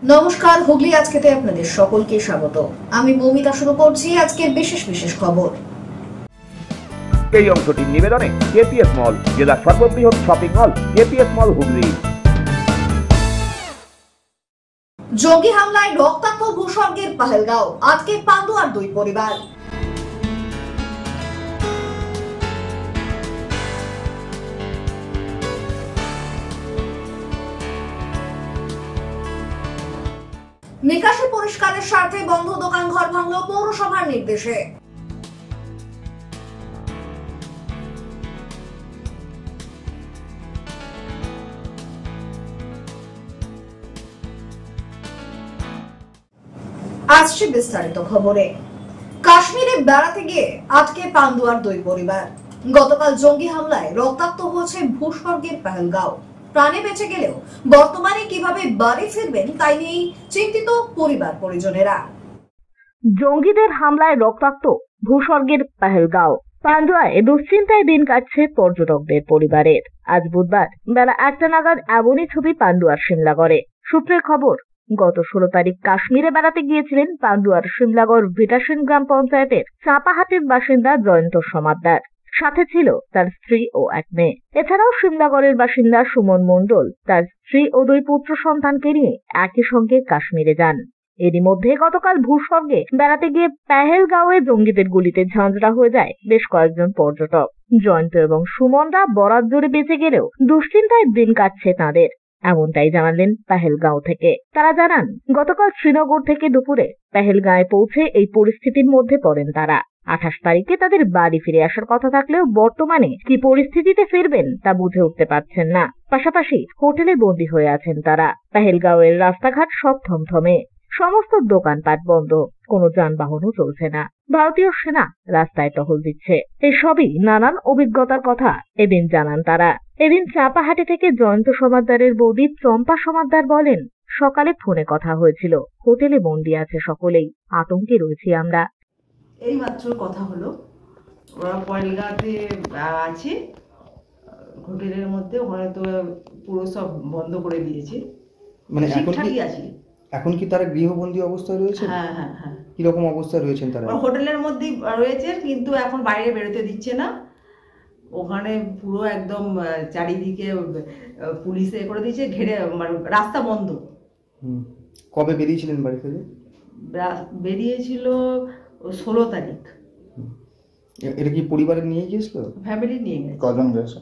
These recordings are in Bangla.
নমস্কার, হুগলি আজকেতে আপনাদের সকলকে স্বাগত। আমি মৌমিতা শুরু করছি আজকের বিশেষ বিশেষ খবর। এই অংশটির নিবেদনে কেপিএস মল, জেলার সর্ববৃহৎ শপিং মল কেপিএস মল হুগলি। জঙ্গি হামলায় রক্তাক্ত ভূস্বর্গের পাহেলগাঁও, আজকে পান্ডুয়ার দুই পরিবার। নিকাশি পরিষ্কারের স্বার্থে বন্ধ দোকান ঘর ভাঙল পৌরসভার নির্দেশে। আসছে বিস্তারিত খবরে। কাশ্মীরে বেড়াতে গিয়ে আটকে পান্ডুয়ার দুই পরিবার। গতকাল জঙ্গি হামলায় রক্তাক্ত হয়েছে ভূস্বর্গের পাহেলগাঁও। প্রাণে বেঁচে গেলেও বর্তমানে কিভাবে বাড়ি ফিরবেন তাই নিয়েই চিন্তিত পরিবার পরিজনেরা। জঙ্গিদের হামলায় রক্তাক্ত ভূস্বর্গের পাহেলগাঁও। পান্ডুয়ায় দুশ্চিন্তায় দিন কাটছে পর্যটকদের পরিবারের। আজ বুধবার বেলা 1টা নাগাদ এমনই ছবি পান্ডুয়ার সিমলাগড়ে। সূত্রের খবর, গত 16 তারিখ কাশ্মীরে বেড়াতে গিয়েছিলেন পান্ডুয়ার সিমলাগড় ভিটাসেন গ্রাম পঞ্চায়েতের চাপাহাটির বাসিন্দা জয়ন্ত সমাদ্দার। সাথে ছিল তার স্ত্রী ও এক মেয়ে। এছাড়াও সিমলাগড়ের বাসিন্দা সুমন মণ্ডল তার স্ত্রী ও দুই পুত্র সন্তানকে নিয়ে একই সঙ্গে কাশ্মীরে যান। এরই মধ্যে গতকাল ভূস্বর্গে বেড়াতে গিয়ে পাহেলগাঁওয়ে জঙ্গিদের গুলিতে ঝাঁঝরা হয়ে যায় বেশ কয়েকজন পর্যটক। জয়ন্ত এবং সুমনরা বরাত জোরে বেঁচে গেলেও দুশ্চিন্তায় দিন কাটছে তাঁদের, এমনটাই জানালেন পাহেলগাঁও থেকে। তারা জানান, গতকাল শ্রীনগর থেকে দুপুরে পাহেলগাঁয়ে পৌঁছে এই পরিস্থিতির মধ্যে পড়েন তারা। 28 তারিখে তাদের বাড়ি ফিরে আসার কথা থাকলেও বর্তমানে কি পরিস্থিতিতে ফিরবেন তা বুঝে উঠতে পারছেন না। পাশাপাশি হোটেলে বন্দী হয়ে আছেন তারা। পাহেলগাঁওয়ের রাস্তাঘাট সব থমথমে, সমস্ত দোকানপাট বন্ধ, কোনো যানবাহনও চলছে না। ভারতীয় সেনা রাস্তায় টহল দিচ্ছে। এসবই নানান অভিজ্ঞতার কথা এদিন জানান তারা। এদিন চাপাহাটি থেকে জয়ন্ত সমাদ্দারের বৌদি চম্পা সমাদ্দার বলেন, সকালে ফোনে কথা হয়েছিল, হোটেলে বন্দী আছে সকলেই, আতঙ্কে রয়েছি আমরা। এই মাত্র কথা হলো, ওরা পয়েলগাঁতে আছে হোটেলের মধ্যে, ওখানে তো পুরো সব বন্ধ করে দিয়েছে। মানে এখন কি তারা গৃহবন্দী অবস্থায় রয়েছে? হ্যাঁ হ্যাঁ হ্যাঁ। কিরকম অবস্থায় রয়েছেন তারা? হোটেলের মধ্যেই রয়েছে, কিন্তু এখন বাইরে বেরোতে দিচ্ছে না। ওখানে পুরো একদম চারিদিকে পুলিশে করে দিয়েছে, ঘিরে রাস্তা বন্ধ। কবে বেরিয়েছিলেন বাড়ি থেকে? বেরিয়েছিল 16 তারিখ। এটা কি পরিবারে নিয়ে গিয়েছিল? ফ্যামিলি নিয়ে গেছে। কজন গেছে?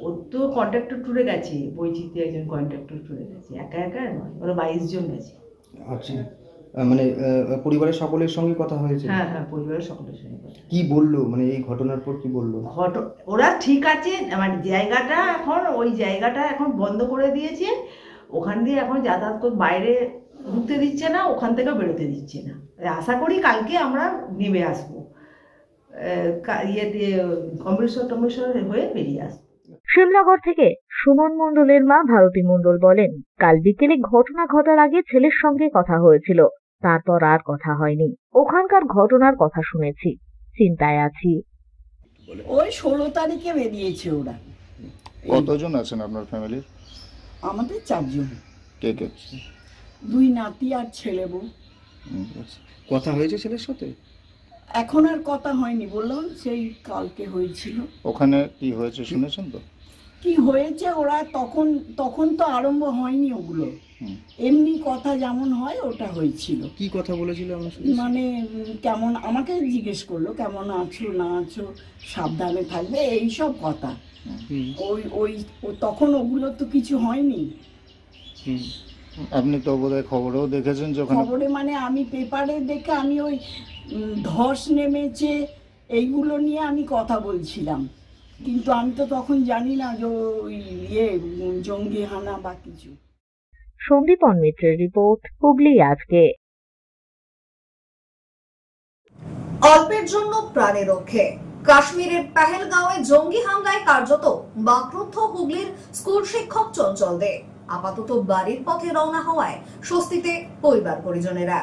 ও তো কন্ট্রাক্টর ট্যুরে গেছে, বৈচিত্র্য একজন কন্ট্রাক্টর ট্যুরে গেছে, একা একা নয়, ওরা 22 জন গেছে। আচ্ছা, মানে পরিবারের সকলের সঙ্গে কথা হয়েছে? হ্যাঁ হ্যাঁ, পরিবারের সকলের সঙ্গে কথা। কি বললো, মানে এই ঘটনার পর কি বললো? ওরা ঠিক আছে, মানে জায়গাটা এখন ওই জায়গাটা এখন বন্ধ করে দিয়েছে, ওখান দিয়ে এখন যাতায়াত করে বাইরে ঢুকতে দিচ্ছে না, ওখান থেকেও বেরোতে দিচ্ছে না। আশা করি কালকে আমরা নেমে আসবো, ইয়েতে অমৃতসর হয়ে বেরিয়ে আসবো। সিমলাগড় থেকে সুমন মণ্ডলের মা ভারতী মণ্ডল বলেন, কাল বিকেলে ঘটনা ঘটার আগে ছেলের সঙ্গে কথা হয়েছিল, তারপর আর কথা হয়নি। ওখানকার ঘটনার কথা শুনেছি, চিন্তায় আছি। ওই 16 তারিখে বেরিয়েছে ওরা। কতজন আছেন আপনার ফ্যামিলির? আমাদের 4 জন। কে কে? 2 নাতি আর ছেলে বউ। কথা হয়েছে ছেলের সাথে? এখন আর কথা হয়নি, বললাম সেই কালকে হয়েছিল। ওখানে কি হয়েছে শুনেছেন তো? কি হয়েছে ওরা তখন তো আরম্ভ হয়নি ওগুলো, এমনি কথা যেমন হয় ওটা হয়েছিল। কি কথা বলেছিল? মানে কেমন, আমাকে জিজ্ঞেস করলো কেমন আছো না আছো, সাবধানে থাকবে, এইসব কথা। ওই তখন ওগুলো তো কিছু হয়নি। আপনি তো বোধহয় খবরেও দেখেছেন? খবরে মানে আমি পেপারে দেখে আমি ওই ধস নেমেছে এইগুলো নিয়ে আমি কথা বলছিলাম, কিন্তু আমি তো তখন জানি না যে ওই জঙ্গি হানা বা কিছু। সন্দীপন মিত্রের রিপোর্ট, হুগলি আজকে। অল্পের জন্য প্রাণে রক্ষে। কাশ্মীরের পাহেলগাঁওয়ে জঙ্গি হামলায় কার্যত বাকরুদ্ধ হুগলির স্কুল শিক্ষক চঞ্চল দে। আপাতত বাড়ির পথে রওনা হওয়ায় স্বস্তিতে পরিবার পরিজনেরা।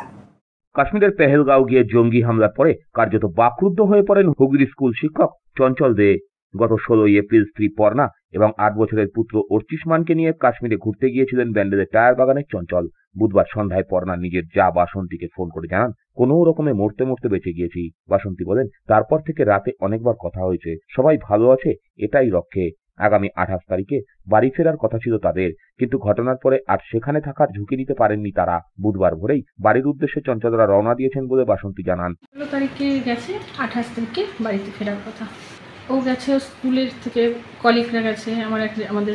কাশ্মীরের পেহেলগাঁও গিয়ে জঙ্গি হামলার পরে কার্যত বাকরুদ্ধ হয়ে পড়েন হুগলি স্কুল শিক্ষক চঞ্চল দে। গত 16 এপ্রিল স্ত্রী পর্ণা এবং 8 বছরের পুত্র অর্চিষ্মানকে নিয়ে কাশ্মীরে ঘুরতে গিয়েছিলেন ব্যান্ডেলের টায়ার বাগানের চঞ্চল। বুধবার সন্ধ্যায় পর্ণা নিজের যা বাসন্তীকে ফোন করে জানান, কোনো রকমে মরতে মরতে বেঁচে গিয়েছি। বাসন্তী বলেন, তারপর থেকে রাতে অনেকবার কথা হয়েছে, সবাই ভালো আছে, এটাই রক্ষে। আগামী 28 তারিখে বাড়ি ফেরার কথা ছিল তাদের, কিন্তু ঘটনার পরে আর সেখানে থাকার ঝুঁকি নিতে পারেননি তারা। বুধবার ভোরেই বাড়ির উদ্দেশ্যে চঞ্চলরা রওনা দিয়েছেন বলে বাসন্তী জানান। 16 তারিখে গেছে, 28 তারিখে বাড়িতে ফেরার কথা। ও গেছে স্কুলের থেকে, কলিগরা গেছে, আমাদের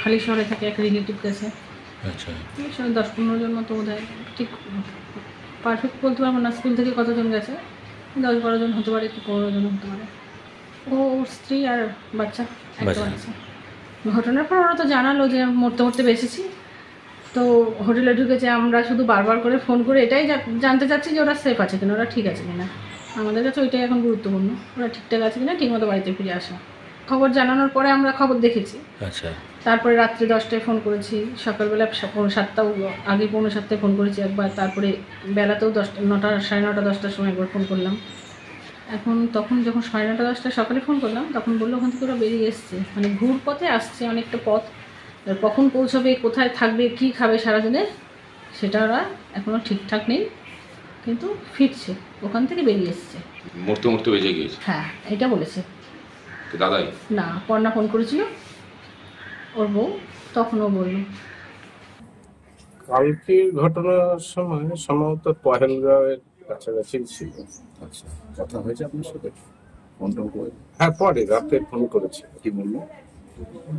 হালি শহরে থেকে এক রিলেটিভ গেছে। আচ্ছা, 10-15 জন মতো বোধ হয়, ঠিক পারফেক্ট বলতে পারবো না স্কুল থেকে কতজন গেছে, 10-12 জন হতে পারে, কি 15 জন হতে পারে। ওর স্ত্রী আর বাচ্চা একটা বাচ্চা। ঘটনার পর ওরা তো জানালো যে মরতে মরতে বেঁচেছি। তো হোটেলে ঢুকেছে, আমরা শুধু বারবার করে ফোন করে এটাই জানতে চাচ্ছি যে ওরা সেফ আছে কিনা, ওরা ঠিক আছে কিনা। আমাদের কাছে ওইটাই এখন গুরুত্বপূর্ণ, ওরা ঠিকঠাক আছে কিনা, ঠিকমতো বাড়িতে ফিরে আসা। খবর জানানোর পরে আমরা খবর দেখেছি। আচ্ছা, তারপরে রাত্রি 10টায় ফোন করেছি, সকালবেলা 7টাও আগে 7:45 ফোন করেছি একবার, তারপরে বেলাতেও 9টা, 9:30, 10টার সময় একবার ফোন করলাম। এখন তখন যখন 9:30, 10টা সকালে ফোন করলাম, তখন বললো ওখান থেকে ওরা বেরিয়ে এসছে, মানে ঘুর পথে আসছে অনেকটা পথ। কখন পৌঁছবে, কোথায় থাকবে, কি খাবে সারাদিনে, সেটা ওরা এখনও ঠিকঠাক নেই, কিন্তু ফিরছে, ওখান থেকে বেরিয়ে এসছে। মরতে মরতে বেঁচে গিয়েছে, হ্যাঁ এটা বলেছে দাদাই না, পর্ণা ফোন করেছিল ওর বউ, তখন ও বলল। কালকে ঘটনার সময় সম্ভবত পহেলগাঁওয়ের কাছাকাছি ছিল। আচ্ছা, কথা হয়েছে আপনার সাথে? ফোন টোন করে? হ্যাঁ, পরে রাতে ফোন করেছে। কি বললো?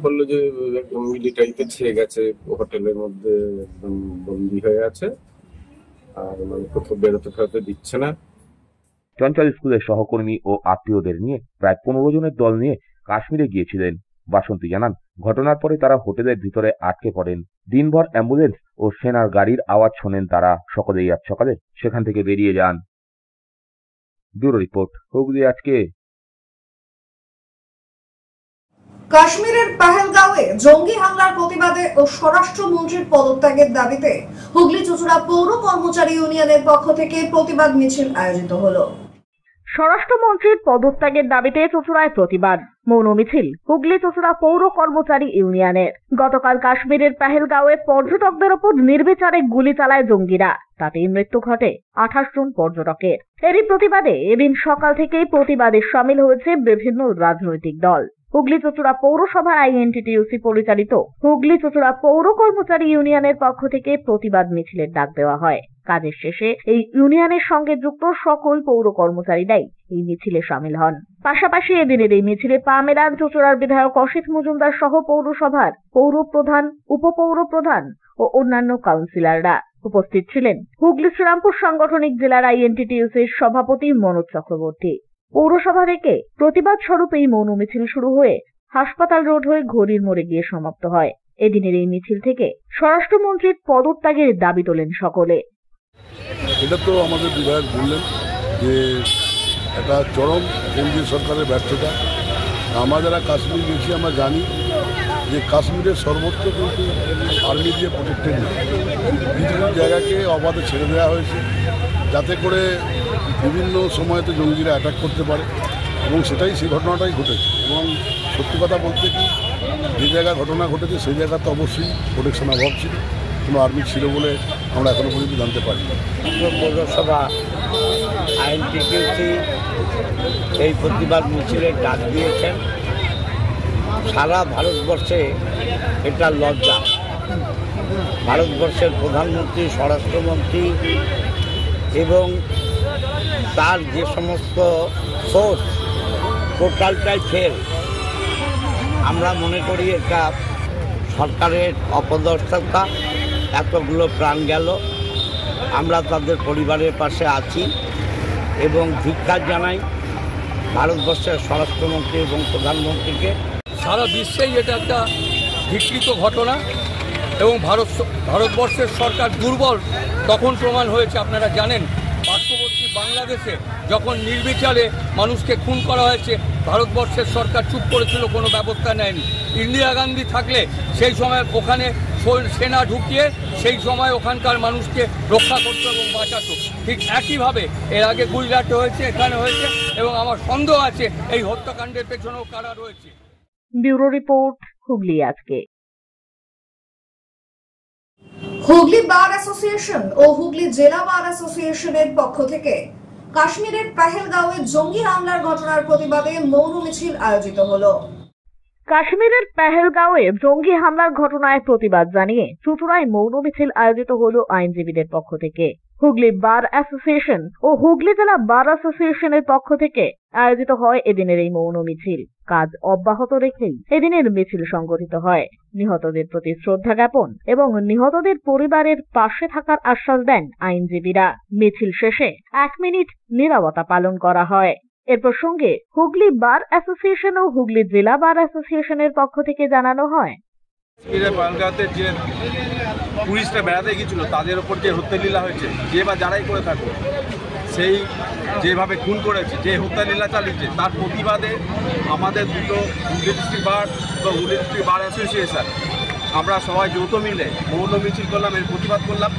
বললো যে একদম মিলিটারিতে ছেয়ে গেছে, হোটেলের মধ্যে একদম বন্দি হয়ে আছে, আর মানে কোথাও বেরোতে ফেরোতে দিচ্ছে না। চঞ্চল স্কুলের সহকর্মী ও আত্মীয়দের নিয়ে প্রায় 15 জনের দল নিয়ে কাশ্মীরে গিয়েছিলেন। বাসন্তী জানান, ঘটনার পরে তারা হোটেলের ভিতরে আটকে পড়েন। দিনভর অ্যাম্বুলেন্স ও সেনার গাড়ির আওয়াজ শোনেন তারা। সকলেই আজ সকালে সেখান থেকে বেরিয়ে যান। ব্যুরো রিপোর্ট, হুগলি আজকে। কাশ্মীরের পহেলগাঁওয়ে জঙ্গি হামলার প্রতিবাদে ও স্বরাষ্ট্রমন্ত্রীর পদত্যাগের দাবিতে হুগলি চুঁচুড়া পৌর কর্মচারী ইউনিয়নের পক্ষ থেকে প্রতিবাদ মিছিল আয়োজিত হলো। স্বরাষ্ট্রমন্ত্রীর পদত্যাগের দাবিতে চুঁচুড়ায় প্রতিবাদ মৌন মিছিল হুগলি চুঁচুড়া পৌর কর্মচারী ইউনিয়নের। গতকাল কাশ্মীরের পহেলগাঁওয়ে পর্যটকদের ওপর নির্বিচারে গুলি চালায় জঙ্গিরা, তাতেই মৃত্যু ঘটে 28 জন পর্যটকের। এরই প্রতিবাদে এদিন সকাল থেকেই প্রতিবাদে সামিল হয়েছে বিভিন্ন রাজনৈতিক দল। হুগলি চুঁচুড়া পৌরসভার আইএনটিটিইউসি পরিচালিত হুগলি চুঁচুড়া পৌর কর্মচারী ইউনিয়নের পক্ষ থেকে প্রতিবাদ মিছিলের ডাক দেওয়া হয়। কাজের শেষে এই ইউনিয়নের সঙ্গে যুক্ত সকল পৌর কর্মচারীরাই এই মিছিলে সামিল হন। পাশাপাশি এদিনের এই মিছিলে পা মেলান চুঁচুড়ার বিধায়ক অসিত মজুমদার সহ পৌরসভার পৌর প্রধান, উপপৌর প্রধান ও অন্যান্য কাউন্সিলররা। উপস্থিত ছিলেন হুগলি শ্রীরামপুর সাংগঠনিক জেলার আইএনটিটিইউসির সভাপতি মনোজ চক্রবর্তী। পৌরসভা থেকে প্রতিবাদ স্বরূপ এই মৌন মিছিল শুরু হয়ে হাসপাতাল রোড হয়ে ঘড়ির মোড়ে গিয়ে সমাপ্ত হয়। এদিনের এই মিছিল থেকে স্বরাষ্ট্রমন্ত্রীর পদত্যাগের দাবি তোলেন সকলে। এটা তো আমাদের বিধায়ক বললেন যে এটা চরম কেন্দ্রীয় সরকারের ব্যর্থতা। আমরা যারা কাশ্মীর গেছি আমরা জানি যে কাশ্মীরের সর্বত্র কিন্তু আর্মি দিয়ে প্রোটেক্টেড নেই। কিছু জায়গাকে অবাধে ছেড়ে দেওয়া হয়েছে যাতে করে বিভিন্ন সময়তে জঙ্গিরা অ্যাটাক করতে পারে, এবং সেই ঘটনাটাই ঘটেছে। এবং সত্যি কথা বলতে কি, যে জায়গায় ঘটনা ঘটেছে সেই জায়গাতে অবশ্যই প্রোটেকশন অভাব ছিল, কোনো আর্মি ছিল বলে আমরা এখনো পর্যন্ত জানতে পারি। পৌরসভা আইএনটিটিইউসি এই প্রতিবাদ মিছিলের ডাক দিয়েছেন। সারা ভারতবর্ষে এটা লজ্জা। ভারতবর্ষের প্রধানমন্ত্রী, স্বরাষ্ট্রমন্ত্রী এবং তার যে সমস্ত সোর্স টোটালটাই ফেল। আমরা মনে করি এটা সরকারের অপদস্থতা, এতগুলো প্রাণ গেল। আমরা তাদের পরিবারের পাশে আছি এবং ধিক্কার জানাই ভারতবর্ষের স্বরাষ্ট্রমন্ত্রী এবং প্রধানমন্ত্রীকে। সারা বিশ্বেই এটা একটা ধিকৃত ঘটনা এবং ভারতবর্ষের সরকার দুর্বল তখন প্রমাণ হয়েছে। আপনারা জানেন পার্শ্ববর্তী বাংলাদেশে যখন নির্বিচারে মানুষকে খুন করা হয়েছে, ভারতবর্ষের সরকার চুপ করেছিল, কোনো ব্যবস্থা নেয়নি। ইন্দিরা গান্ধী থাকলে সেই সময় ওখানে সেনা ঢুকিয়ে সেই সময় ওখানকার মানুষকে রক্ষা করতো এবং বাঁচাতো। ঠিক একইভাবে এর আগে গুজরাটে হয়েছে, এখানে হয়েছে, এবং আমার সন্দেহ আছে এই হত্যাকাণ্ডের পেছনেও কারা রয়েছে। ব্যুরো রিপোর্ট, হুগলি আজকে। হুগলি বার অ্যাসোসিয়েশন ও হুগলি জেলা বার অ্যাসোসিয়েশনের পক্ষ থেকে কাশ্মীরের পেহেলগাঁওয়ে জঙ্গি হামলার ঘটনার প্রতিবাদে মৌন মিছিল আয়োজিত হলো। কাশ্মীরের পেহেলগাঁওয়ে জঙ্গি হামলার ঘটনায় প্রতিবাদ জানিয়ে চুঁচুড়ায় মৌন মিছিল আয়োজিত হলো আইনজীবীদের পক্ষ থেকে। হুগলি বার অ্যাসোসিয়েশন ও হুগলি জেলা বার অ্যাসোসিয়েশনের পক্ষ থেকে আয়োজিত হয় এদিনের এই মৌন মিছিল। কাজ অব্যাহত রেখেই এদিনের মিছিল সংগঠিত হয়। নিহতদের প্রতি শ্রদ্ধা জ্ঞাপন এবং নিহতদের পরিবারের পাশে থাকার আশ্বাস দেন আইনজীবীরা। মিছিল শেষে 1 মিনিট নীরবতা পালন করা হয়। এর প্রসঙ্গে হুগলি বার অ্যাসোসিয়েশন ও হুগলি জেলা বার অ্যাসোসিয়েশনের পক্ষ থেকে জানানো হয়, পালগাঁওতে যে টুরিস্টরা বেড়াতে গিয়েছিল তাদের ওপর যে হত্যালীলা হয়েছে, যে বা যারাই করে থাকবে সেই যেভাবে খুন করেছে, যে হত্যালীলা চালিয়েছে, তার প্রতিবাদে আমাদের দুটো হুগলি ডিস্ট্রিক্ট বার এবং হুগলি ডিস্ট্রিক্ট বার অ্যাসোসিয়েশন আমরা সবাই যৌথ মিলে মৌন মিছিল করলাম, এর প্রতিবাদ করলাম।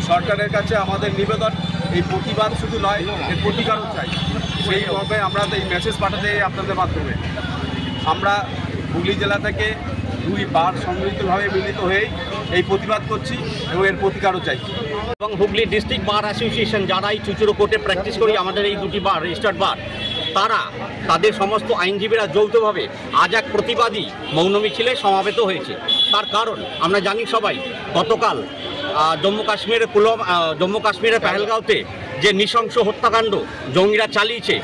সরকারের কাছে আমাদের নিবেদন, এই প্রতিবাদ শুধু নয়, এর প্রতিকারও চাই। সেইভাবে আমরা এই মেসেজ পাঠাতে আপনাদের মাধ্যমে আমরা হুগলি জেলা থেকে 2 বার সম্মিলিতভাবে মিলিত হয়ে এই প্রতিবাদ করছি এবং এর প্রতিকারও চাই। এবং হুগলি ডিস্ট্রিক্ট বার অ্যাসোসিয়েশন যারা এই চুচুড়ো কোর্টে প্র্যাকটিস করি, আমাদের এই 2টি বার রেজিস্টার্ড বার, তারা তাদের সমস্ত আইনজীবীরা যৌথভাবে আজ এক প্রতিবাদী মৌন মিছিলে সমাবেত হয়েছে। তার কারণ আমরা জানি সবাই, গতকাল জম্মু কাশ্মীরের পেহেলগাঁওতে যে নৃশংস হত্যাকাণ্ড জঙ্গিরা চালিয়েছে,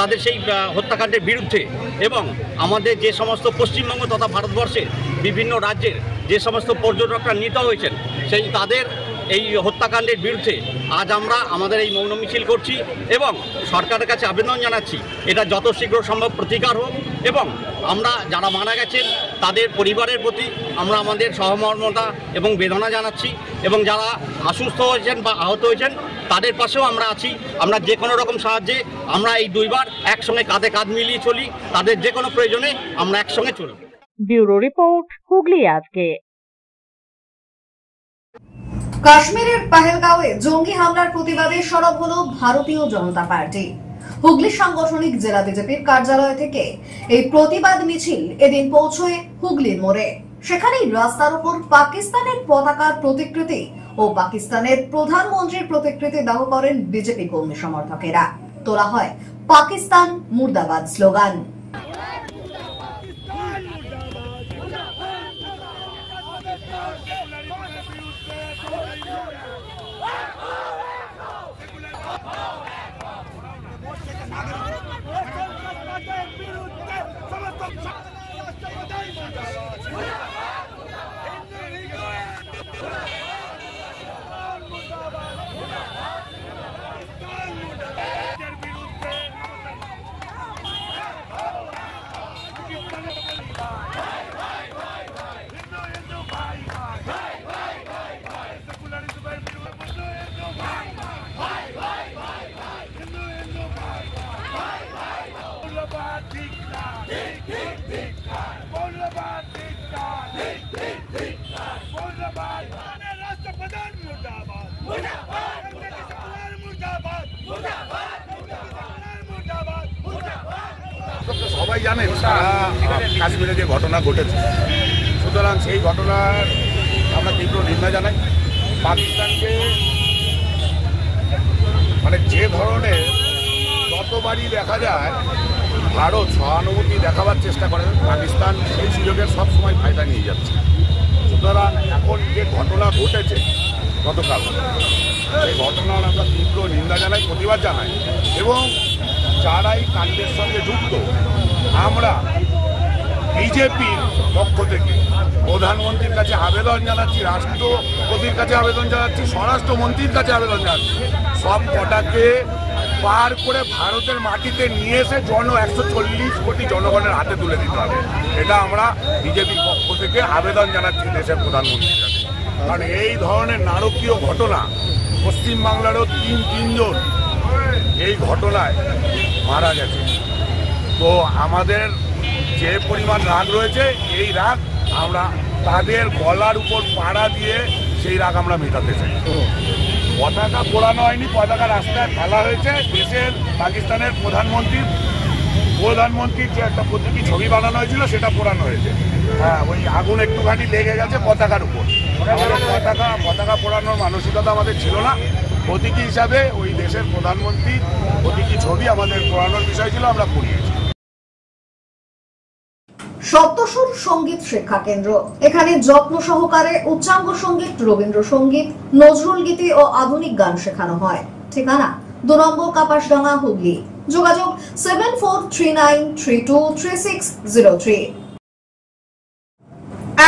তাদের সেই হত্যাকাণ্ডের বিরুদ্ধে এবং আমাদের যে সমস্ত পশ্চিমবঙ্গ তথা ভারতবর্ষের বিভিন্ন রাজ্যের যে সমস্ত পর্যটকরা নিহত হয়েছেন, তাদের এই হত্যাকাণ্ডের বিরুদ্ধে আজ আমরা আমাদের এই মৌন মিছিল করছি এবং সরকারের কাছে আবেদন জানাচ্ছি এটা যত শীঘ্র সম্ভব প্রতিকার হোক এবং আমরা যারা মারা গেছেন তাদের পরিবারের প্রতি আমরা আমাদের সহমর্মতা এবং বেদনা জানাচ্ছি এবং যারা অসুস্থ হয়েছেন বা আহত হয়েছেন তাদের পাশেও আমরা আছি। আমরা যে কোনো রকম সাহায্যে আমরা এই 2 বার একসঙ্গে কাঁধে কাঁধ মিলিয়ে চলি, তাদের যে কোনো প্রয়োজনে আমরা একসঙ্গে চলব। ব্যুরো রিপোর্ট, হুগলি আজকে। কাশ্মীরের পেহেলগাঁওয়ে জঙ্গি হামলার প্রতিবাদে সরব হলো ভারতীয় জনতা পার্টি। হুগলি সাংগঠনিক জেলা বিজেপির কার্যালয় থেকে এই প্রতিবাদ মিছিল এদিন পৌঁছয় হুগলির মোড়ে। সেখানেই রাস্তার উপর পাকিস্তানের পতাকার প্রতিকৃতি ও পাকিস্তানের প্রধানমন্ত্রীর প্রতিকৃতি দাহ করেন বিজেপি কর্মী সমর্থকেরা। তোলা হয় পাকিস্তান মুর্দাবাদ স্লোগান। সবাই জানেন সারা কাশ্মীরে যে ঘটনা ঘটেছে, সুতরাং সেই ঘটনার আমরা তীব্র নিন্দা জানাই। পাকিস্তানকে মানে যে ধরনের যতবারই দেখা যায় ভারত সহানুভূতি দেখাবার চেষ্টা করে, পাকিস্তান সেই সুযোগের সবসময় ফায়দা নিয়ে যাচ্ছে। সুতরাং এখন যে ঘটনা ঘটেছে গতকাল, সেই ঘটনার আমরা তীব্র নিন্দা জানাই, প্রতিবাদ জানাই এবং যারা এই কাণ্ডের সঙ্গে যুক্ত আমরা বিজেপির পক্ষ থেকে প্রধানমন্ত্রীর কাছে আবেদন জানাচ্ছি, রাষ্ট্রপতির কাছে আবেদন জানাচ্ছি, স্বরাষ্ট্রমন্ত্রীর কাছে আবেদন জানাচ্ছি, সব কটাকে পার করে ভারতের মাটিতে নিয়ে এসে 140 কোটি জনগণের হাতে তুলে দিতে হবে। এটা আমরা বিজেপির পক্ষ থেকে আবেদন জানাচ্ছি দেশের প্রধানমন্ত্রীর কাছে। কারণ এই ধরনের নারকীয় ঘটনা পশ্চিমবাংলারও তিনজন এই ঘটনায় মারা গেছে। তো আমাদের যে পরিমাণ রাগ রয়েছে, এই রাগ আমরা তাদের গলার উপর পাড়া দিয়ে সেই রাগ আমরা মেটাতে চাই। পতাকা পোড়ানো হয়নি, পতাকা রাস্তায় ফেলা হয়েছে দেশের পাকিস্তানের প্রধানমন্ত্রীর প্রধানমন্ত্রীর যে একটা প্রতীকী ছবি বানানো হয়েছিল সেটা পোড়ানো হয়েছে। হ্যাঁ, ওই আগুন একটুখানি লেগে গেছে পতাকার উপর। আমাদের পতাকা পোড়ানোর মানসিকতা আমাদের ছিল না। প্রতীকী হিসাবে ওই দেশের প্রধানমন্ত্রীর প্রতীকী ছবি আমাদের পোড়ানোর বিষয় ছিল, আমরা পুড়িয়েছি। সপ্তসুর সঙ্গীত শিক্ষা কেন্দ্র, এখানে যত্ন সহকারে উচ্চাঙ্গ সঙ্গীত, রবীন্দ্রসঙ্গীত, নজরুল গীতি ও আধুনিক গান শেখানো হয়। ঠিকানা 2 নম্বর কাপাসডাঙ্গা, হুগলি। যোগাযোগ 7439323603।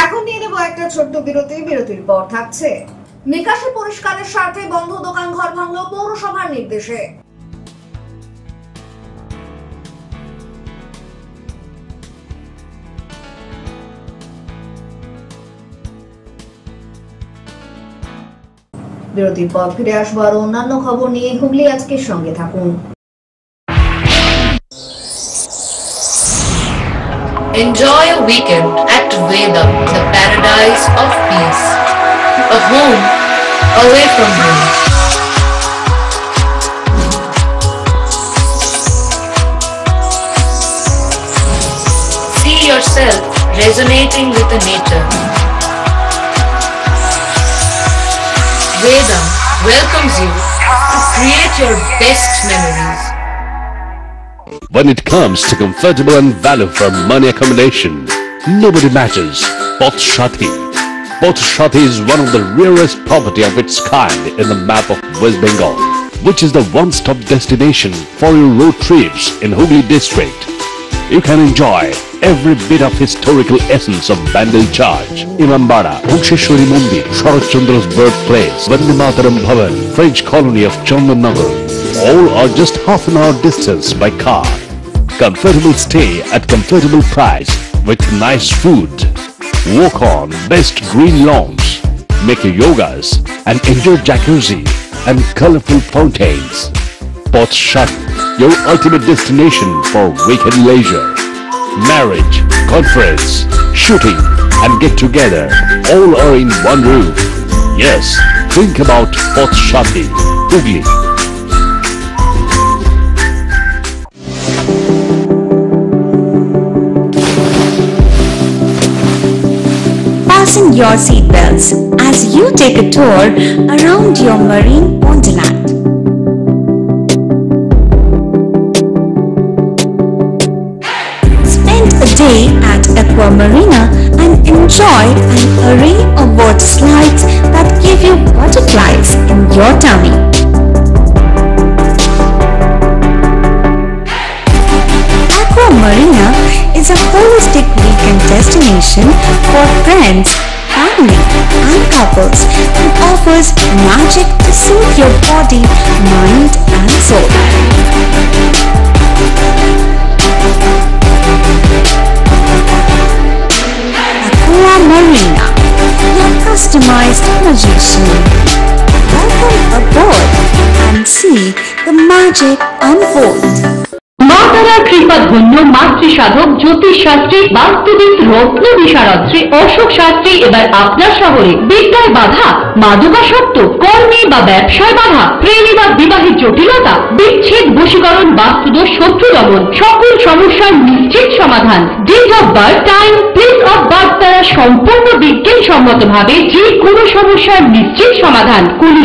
এখন নিয়ে নেব একটা ছোট্ট বিরতি। বিরতির পর থাকছে নিকাশি পরিষ্কারের স্বার্থে বন্ধ দোকান ঘর ভাঙল পৌরসভার নির্দেশে। বিরতির পর ফিরে আসবো আর অন্যান্য খবর নিয়ে। হুগলি আজকের সঙ্গে থাকুন। Enjoy a weekend at Vedam, the paradise of peace. A home away from home. See yourself resonating with the nature. Vedam welcomes you to create your best memories. When it comes to comfortable and value for money accommodation, nobody matches Pothshati. Pothshati is one of the rarest property of its kind in the map of West Bengal, which is the one-stop destination for your road trips in Hooghly district. You can enjoy every bit of historical essence of Bandel Church, Imambara, Bhuksheshwari Mandir, Sharat Chandra's birthplace, Vande Mataram Bhavan, French colony of Chandannagar. All are just half an hour distance by car. Comfortable stay at comfortable price with nice food. Walk on best green lawns, make your yogas and enjoy jacuzzi and colorful fountains. Pothshati, your ultimate destination for weekend leisure. Marriage, conference, shooting and get together all are in one roof. Yes, think about Pothshati, Hooghly. Fasten your seatbelts as you take a tour around your marine wonderland. Spend a day at Aqua Marina and enjoy an array of water slides that give you butterflies in your tummy. Aqua Marina is a holistic weekend destination for friends, family and couples and offers magic to soothe your body, mind and soul. Aqua Marina, your customized magician. Welcome aboard and see the magic unfold. মা তারার কৃপা ধন্য মাতৃ সাধক জ্যোতিষ শাস্ত্রী, বাস্তুবিদ, রত্ন বিশারদ অশোক শাস্ত্রী এবার আপনার শহরে। বিদ্যায় বাধা, মাদকাসক্ত, কর্মে বা ব্যবসায় বাধা, প্রেমে বা বিবাহের জটিলতা, বিচ্ছেদ, বশীকরণ, বাস্তুদোষ, শত্রু দমন, সকল সমস্যার নিশ্চিত সমাধান। Date of birth, time, place of birth দ্বারা সম্পূর্ণ বিজ্ঞানসম্মত ভাবে যে কোনো সমস্যার নিশ্চিত সমাধান। কোন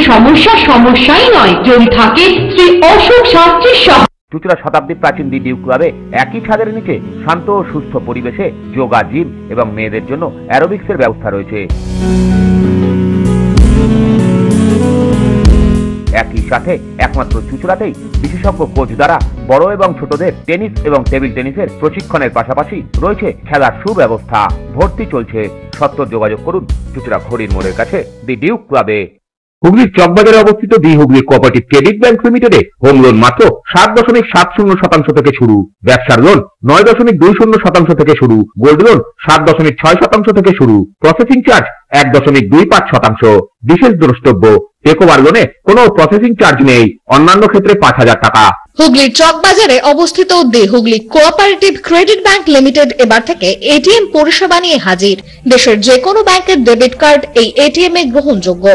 সমস্যাই নয় যদি থাকে শ্রী অশোক শাস্ত্রীর সহ। চুঁচুড়া শতাব্দী প্রাচীন দি ডিউক ক্লাবে একই ছাদের নিচে শান্ত ও সুস্থ পরিবেশে যোগা, জিম এবং মেয়েদের জন্য অ্যারোবিক্সের ব্যবস্থা রয়েছে। একই সাথে একমাত্র চুঁচুড়াতেই বিশেষজ্ঞ কোচ দ্বারা বড় এবং ছোটদের টেনিস এবং টেবিল টেনিসের প্রশিক্ষণের পাশাপাশি রয়েছে খেলার সুব্যবস্থা। ভর্তি চলছে। সত্তর যোগাযোগ করুন চুঁচুড়া ঘড়ির মোড়ের কাছে দি ডিউক ক্লাবে। হুগলির চকবাজারে অবস্থিত the Hooghly cooperative credit bank লিমিটেডে হোম লোন মাত্র 7.70% থেকে শুরু, ব্যবসার লোন 9.20% থেকে শুরু, গোল্ড লোন 7.6% থেকে শুরু, প্রসেসিং চার্জ 1.25%। বিশেষ দ্রষ্টব্য, টেকওভার লোনে কোনো প্রসেসিং চার্জ নেই, অন্যান্য ক্ষেত্রে 5,000 টাকা। হুগলির চকবাজারে অবস্থিত the Hooghly cooperative credit bank limited এবার থেকে এটিএম পরিষেবা নিয়ে হাজির। দেশের যে কোনো ব্যাংকের ডেবিট কার্ড এই এটিএম এ গ্রহণযোগ্য।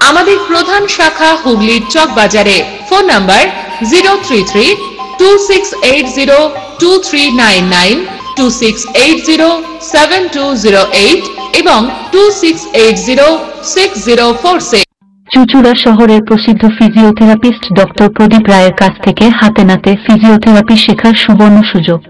আমাদের প্রধান শাখা হুগলির চকবাজারে। ফোন নাম্বার 033-2680 239926807208 এবং 26806046। চুঁচুড়া শহরের প্রসিদ্ধ ফিজিওথেরাপিস্ট ডক্টর প্রদীপ রায়ের কাছ থেকে হাতে নাতে ফিজিওথেরাপি শেখার সুবর্ণ সুযোগ।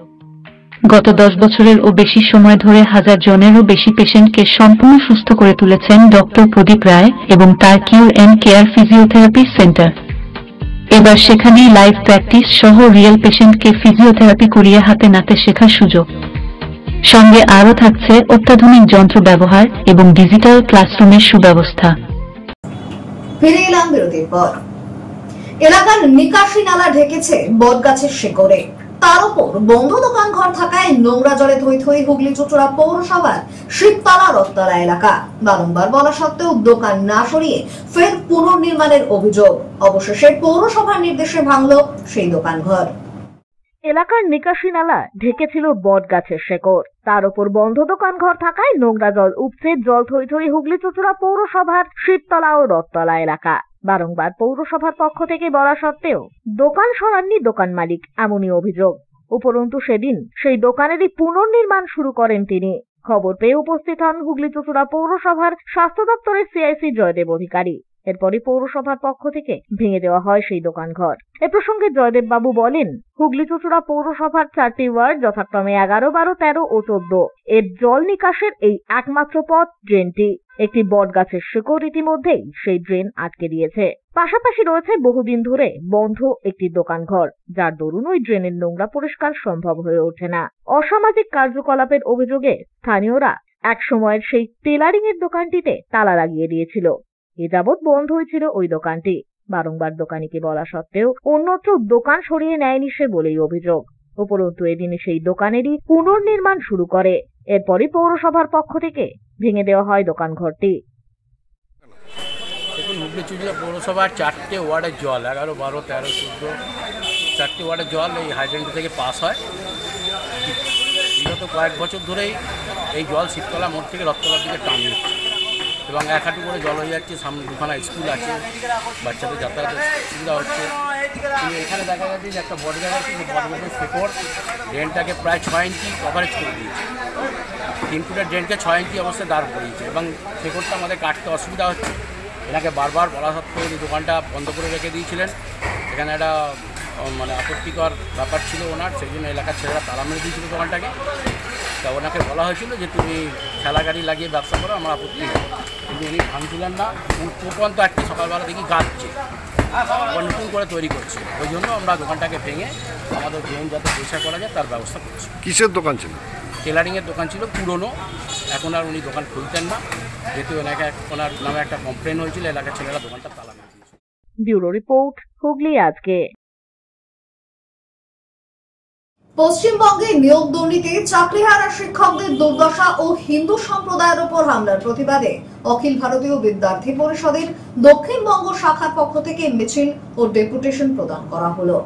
গত 10 বছরের ও বেশি সময় ধরে হাজার জনেরও বেশি পেশেন্টকে সম্পূর্ণ সুস্থ করে তুলেছেন ডক্টর প্রদীপ রায় এবং তার কিউর এন্ড কেয়ার ফিজিওথেরাপি সেন্টার। এবার সেখানেই লাইভ প্র্যাকটিস সহ রিয়েল পেশেন্টকে ফিজিওথেরাপি করিয়ে হাতে নাতে শেখার সুযোগ। সঙ্গে আরও থাকছে অত্যাধুনিক যন্ত্র ব্যবহার এবং ডিজিটাল ক্লাসরুমের সুব্যবস্থা। ফিরে এলাম বিরতির পর। এলাকার নিকাশি নালা ঢেকেছে বটগাছের শিকড়ে, তার উপর বন্ধ দোকান ঘর থাকায় নোংরা জলে থই থই হুগলি চুঁচুড়া পৌরসভার শিবতলা রথতলা এলাকা। বারংবার বলা সত্ত্বেও দোকান না সরিয়ে ফের পুনর্নির্মাণের অভিযোগ। অবশেষে পৌরসভার নির্দেশে ভাঙল সেই দোকান ঘর। এলাকার নিকাশি নালা ঢেকেছিল বট গাছের শেকড়, তার উপর বন্ধ দোকান ঘর থাকায় নোংরা জল উপচে জল থই থই হুগলি চুঁচুড়া পৌরসভার শিবতলা ও রথতলা এলাকা। বারংবার পৌরসভার পক্ষ থেকে বলা সত্ত্বেও দোকান সরাননি দোকান মালিক, এমনই অভিযোগ। উপরন্তু সেদিন সেই দোকানেরই পুনর্নির্মাণ শুরু করেন তিনি। খবর পেয়ে উপস্থিত হন হুগলি চুঁচুড়া পৌরসভার স্বাস্থ্য দপ্তরের সিআইসি জয়দেব অধিকারী। এরপরই পৌরসভার পক্ষ থেকে ভেঙে দেওয়া হয় সেই দোকান ঘর। এ প্রসঙ্গে জয়দেব বাবু বলেন, হুগলি চুঁচুড়া পৌরসভার 4টি ওয়ার্ড যথাক্রমে 11, 12, 13 ও 14 এর জল নিকাশের এই একমাত্র পথ ড্রেনটি। একটি বট গাছের শিকড় ইতিমধ্যেই সেই ড্রেন আটকে দিয়েছে। পাশাপাশি রয়েছে বহুদিন ধরে বন্ধ একটি দোকান ঘর, যার দরুন ওই ড্রেনের নোংরা পরিষ্কার সম্ভব হয়ে ওঠে না। অসামাজিক কার্যকলাপের অভিযোগে স্থানীয়রা এক সময়ের সেই টেলারিং এর দোকানটিতে তালা লাগিয়ে দিয়েছিল। এ যাবৎ বন্ধ হয়েছিল ওই দোকানটি। বারংবার দোকানিকে বলা সত্ত্বেও অন্যত্র দোকান সরিয়ে নেয়নি সে বলেই অভিযোগ। উপরন্তু এদিন সেই দোকানেরই পুনর্নির্মাণ শুরু করে। এরপরই পৌরসভার পক্ষ থেকে ভেঙে দেওয়া হয় দোকান ঘরটি। দেখুন, হুগলি চুঁচুড়া পৌরসভার 4টে ওয়ার্ডের জল 11, 12, 13, 14 4টে ওয়ার্ডের জল এই হাইড্রেন্ট থেকে পাস হয়। বিগত কয়েক বছর ধরেই এই জল শিবতলা মোড় থেকে রথতলার দিকে টান নিচ্ছে এবং 1 হাঁটু করে জল হয়ে যাচ্ছে। সামনে দুখানা স্কুল আছে, বাচ্চাদের যাতায়াতের সুবিধা হচ্ছে। কিন্তু এখানে দেখা যাচ্ছে যে একটা বট গাছ আছে, যে বট গাছের শেকড় ড্রেনটাকে প্রায় 6 ইঞ্চি কভারেজ করে দিয়েছে। 3 ফুটের ড্রেনকে 6 ইঞ্চি অবস্থায় দাঁড় করিয়েছে এবং শেকড়টা আমাদের কাটতে অসুবিধা হচ্ছে। এনাকে বারবার বলা সত্ত্বেও এই দোকানটা বন্ধ করে রেখে দিয়েছিলেন। এখানে একটা আপত্তিকর ব্যাপার ছিল ওনার, সেই জন্য এলাকার ছেলেরা তালা মেরে দিয়েছিল দোকানটাকে। তা ওনাকে বলা হয়েছিল যে তুমি ঠেলা গাড়ি লাগিয়ে ব্যবসা করো, আমার আপত্তি নেই। কিন্তু উনি ভাঙছিলেন না। প্রপন্ত একটি সকালবেলা দেখি গাছছে, আবার নতুন করে তৈরি করছে। ওই জন্য আমরা দোকানটাকে ভেঙে আমাদের ড্রেন যাতে পরিষ্কার করা যায় তার ব্যবস্থা করছি। কিসের দোকান ছিল? টেলারিংয়ের দোকান ছিল পুরনো, এখন আর উনি দোকান খুলতেন না, যেহেতু ওনার নামে একটা কমপ্লেন হয়েছিল। এলাকার ছেলেরা দোকানটা তালা মেরে দিয়েছে। ব্যুরো রিপোর্ট, হুগলি আজকে। পশ্চিমবঙ্গে নিয়োগ দুর্নীতি, চাকরিহারা শিক্ষকদের দুর্দশা ও হিন্দু সম্প্রদায়ের উপর হামলার প্রতিবাদে অখিল ভারতীয় বিদ্যার্থী পরিষদের দক্ষিণবঙ্গ শাখার পক্ষ থেকে মিছিল ও ডেপুটেশন প্রদান করা হলো।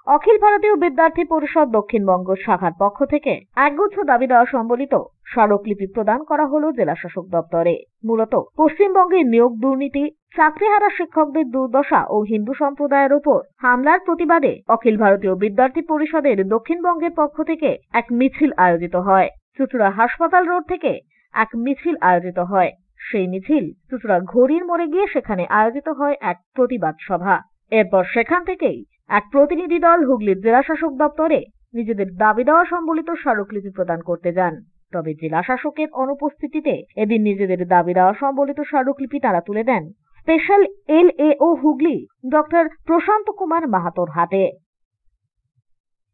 অখিল ভারতীয় বিদ্যার্থী পরিষদ দক্ষিণবঙ্গ শাখার পক্ষ থেকে একগুচ্ছ দাবি দেওয়া সম্বলিত স্মারকলিপি প্রদান করা হলো জেলা শাসক দপ্তরে। মূলত পশ্চিমবঙ্গের নিয়োগ দুর্নীতি, চাকরিহারা শিক্ষকদের দুর্দশা ও হিন্দু সম্প্রদায়ের উপর হামলার প্রতিবাদে অখিল ভারতীয় বিদ্যার্থী পরিষদের দক্ষিণবঙ্গের পক্ষ থেকে এক মিছিল আয়োজিত হয়। চুঁচুড়া হাসপাতাল রোড থেকে এক মিছিল আয়োজিত হয়। সেই মিছিল চুঁচুড়া ঘড়ির মোড়ে গিয়ে সেখানে আয়োজিত হয় এক প্রতিবাদ সভা। এরপর সেখান থেকেই এক প্রতিনিধি দল হুগলির জেলা শাসক দপ্তরে নিজেদের দাবি দেওয়া সম্বলিত স্মারকলিপি প্রদান করতে যান। তবে জেলা শাসকের অনুপস্থিতিতে এদিন নিজেদের দাবি দেওয়া সম্বলিত স্মারকলিপি তারা তুলে দেন স্পেশাল LAO হুগলি ডক্টর প্রশান্ত কুমার মাহাতোর হাতে।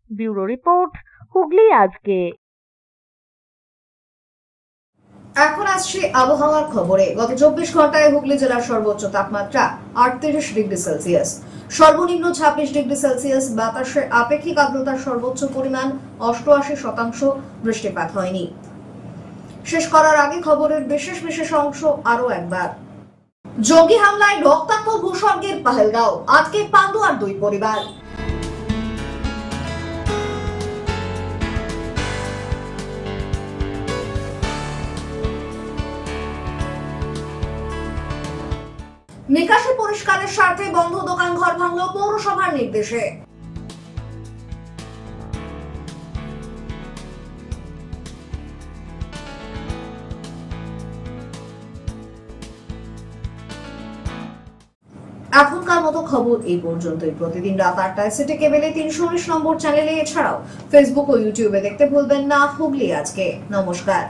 ব্যুরো রিপোর্ট, হুগলি আজকে। এখন আসছে আবহাওয়ার খবরে। গত 24 ঘন্টায় হুগলি জেলার সর্বোচ্চ তাপমাত্রা 38 ডিগ্রি সেলসিয়াস, সর্বনিম্ন 26 ডিগ্রি সেলসিয়াস। বাতাসে আপেক্ষিক আর্দ্রতার সর্বোচ্চ পরিমাণ 88%। বৃষ্টিপাত হয়নি। শেষ করার আগে খবরের বিশেষ অংশ আরো একবার। জঙ্গি হামলায় রক্তাক্ত ভূস্বর্গের পাহেলগাঁও, আজকে পান্ডুয়ার 2 পরিবার। নিকাশি পরিষ্কারের স্বার্থে বন্ধ দোকান ঘর ভাঙল পৌরসভার নির্দেশে। এখনকার মতো খবর এই পর্যন্তই। প্রতিদিন রাত 8টায় সিটি কেবলে 319 নম্বর চ্যানেলে, এছাড়াও ফেসবুক ও ইউটিউবে দেখতে ভুলবেন না হুগলি আজকে। নমস্কার।